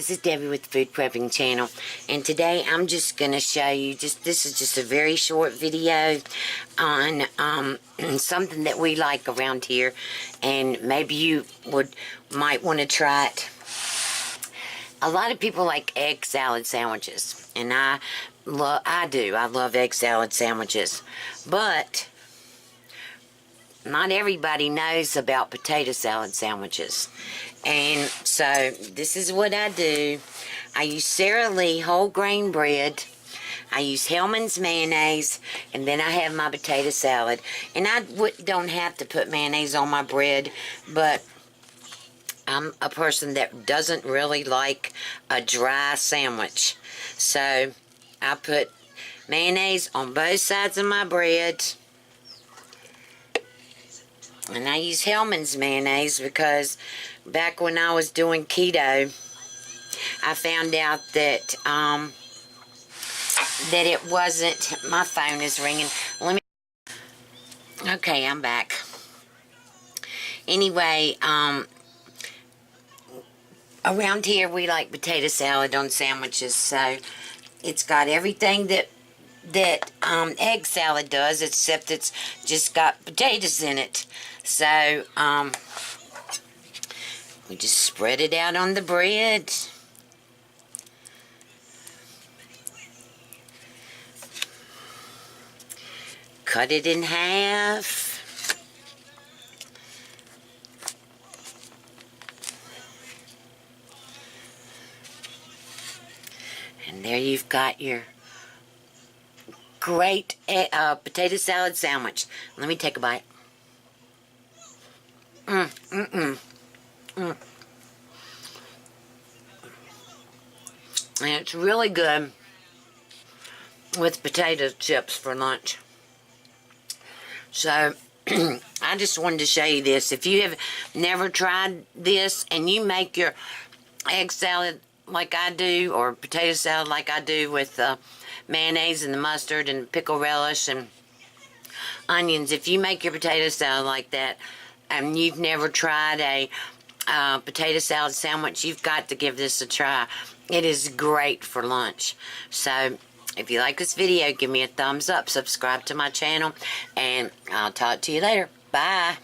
This is Debbie with the Food Prepping channel, and today I'm just going to show you, this is just a very short video on something that we like around here, and maybe you might want to try it. A lot of people like egg salad sandwiches, and I love egg salad sandwiches, but not everybody knows about potato salad sandwiches. And so this is what I do. I use Sara Lee whole grain bread. I use Hellmann's mayonnaise, and then I have my potato salad. And I don't have to put mayonnaise on my bread, but I'm a person that doesn't really like a dry sandwich. So I put mayonnaise on both sides of my bread. And I use Hellmann's mayonnaise because back when I was doing keto, I found out that that it wasn't. My phone is ringing. Okay, I'm back. Anyway, around here we like potato salad on sandwiches, so it's got everything that egg salad does, except it's just got potatoes in it. So we just spread it out on the bread. Cut it in half. And there you've got your great potato salad sandwich. Let me take a bite. And it's really good with potato chips for lunch. So I just wanted to show you this. If you have never tried this and you make your egg salad like I do, or potato salad like I do with mayonnaise and the mustard and pickle relish and onions, if you make your potato salad like that and you've never tried a potato salad sandwich, you've got to give this a try. It is great for lunch. So if you like this video, give me a thumbs up, subscribe to my channel, and I'll talk to you later. Bye.